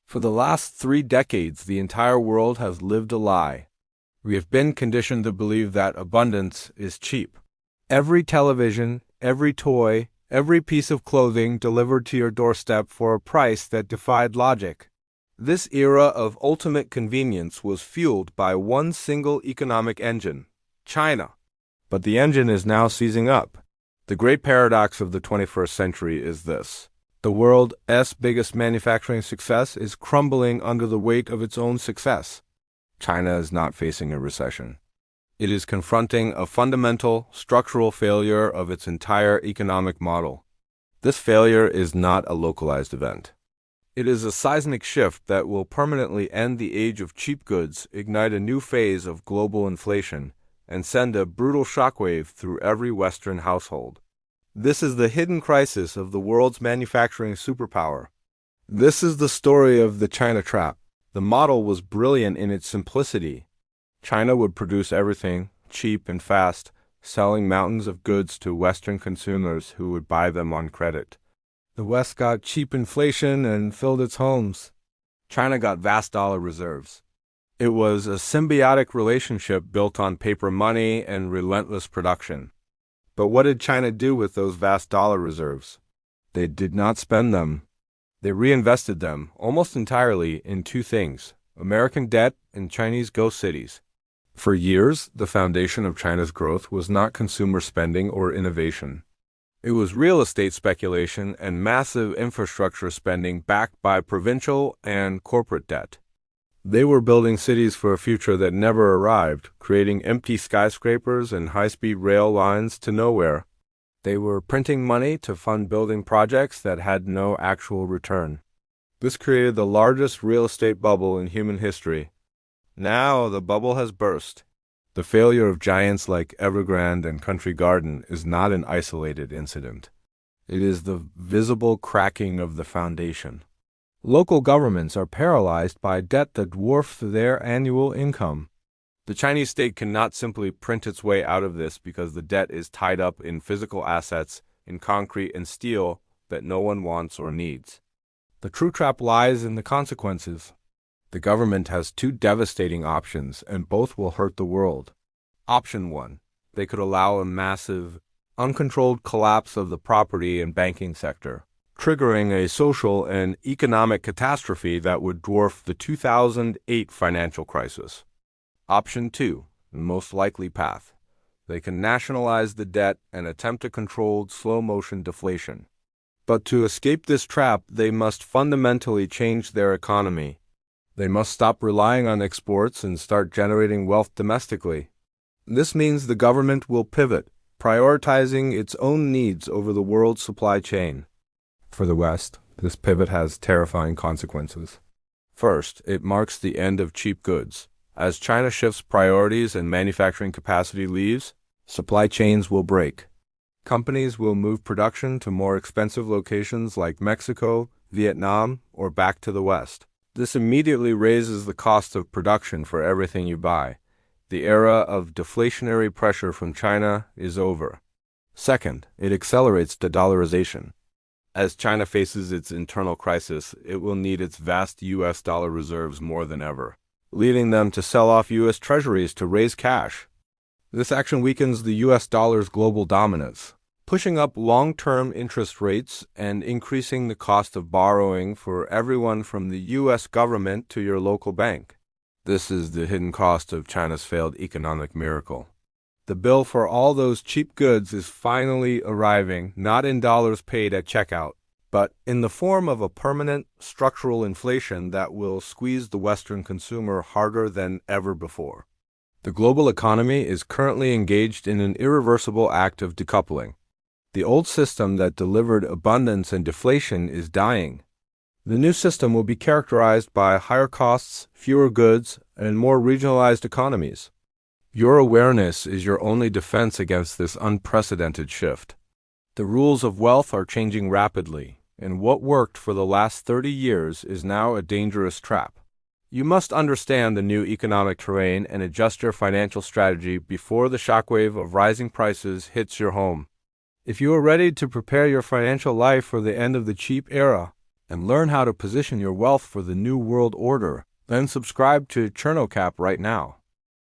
For the last 3 decades, the entire world has lived a lie. We have been conditioned to believe that abundance is cheap. Every television, every toy, every piece of clothing delivered to your doorstep for a price that defied logic. This era of ultimate convenience was fueled by one single economic engine, China. But the engine is now seizing up. The great paradox of the 21st century is this. The world's biggest manufacturing success is crumbling under the weight of its own success. China is not facing a recession. It is confronting a fundamental, structural failure of its entire economic model. This failure is not a localized event. It is a seismic shift that will permanently end the age of cheap goods, ignite a new phase of global inflation, and send a brutal shockwave through every Western household. This is the hidden crisis of the world's manufacturing superpower. This is the story of the China trap. The model was brilliant in its simplicity. China would produce everything, cheap and fast, selling mountains of goods to Western consumers who would buy them on credit. The West got cheap inflation and filled its homes. China got vast dollar reserves. It was a symbiotic relationship built on paper money and relentless production. But what did China do with those vast dollar reserves? They did not spend them. They reinvested them, almost entirely, in two things: American debt and Chinese ghost cities. For years, the foundation of China's growth was not consumer spending or innovation. It was real estate speculation and massive infrastructure spending backed by provincial and corporate debt. They were building cities for a future that never arrived, creating empty skyscrapers and high-speed rail lines to nowhere. They were printing money to fund building projects that had no actual return. This created the largest real estate bubble in human history. Now the bubble has burst. The failure of giants like Evergrande and Country Garden is not an isolated incident. It is the visible cracking of the foundation. Local governments are paralyzed by debt that dwarfs their annual income. The Chinese state cannot simply print its way out of this because the debt is tied up in physical assets, in concrete and steel that no one wants or needs. The true trap lies in the consequences. The government has two devastating options, and both will hurt the world. Option 1. They could allow a massive, uncontrolled collapse of the property and banking sector, triggering a social and economic catastrophe that would dwarf the 2008 financial crisis. Option 2, the most likely path. They can nationalize the debt and attempt a controlled, slow-motion deflation. But to escape this trap, they must fundamentally change their economy. They must stop relying on exports and start generating wealth domestically. This means the government will pivot, prioritizing its own needs over the world's supply chain. For the West, this pivot has terrifying consequences. First, it marks the end of cheap goods. As China shifts priorities and manufacturing capacity leaves, supply chains will break. Companies will move production to more expensive locations like Mexico, Vietnam, or back to the West. This immediately raises the cost of production for everything you buy. The era of deflationary pressure from China is over. Second, it accelerates de-dollarization. As China faces its internal crisis, it will need its vast U.S. dollar reserves more than ever, leading them to sell off U.S. treasuries to raise cash. This action weakens the U.S. dollar's global dominance, pushing up long-term interest rates and increasing the cost of borrowing for everyone from the U.S. government to your local bank. This is the hidden cost of China's failed economic miracle. The bill for all those cheap goods is finally arriving, not in dollars paid at checkout, but in the form of a permanent structural inflation that will squeeze the Western consumer harder than ever before. The global economy is currently engaged in an irreversible act of decoupling. The old system that delivered abundance and deflation is dying. The new system will be characterized by higher costs, fewer goods, and more regionalized economies. Your awareness is your only defense against this unprecedented shift. The rules of wealth are changing rapidly, and what worked for the last 30 years is now a dangerous trap. You must understand the new economic terrain and adjust your financial strategy before the shockwave of rising prices hits your home. If you are ready to prepare your financial life for the end of the cheap era, and learn how to position your wealth for the new world order. Then subscribe to ChernowCap right now.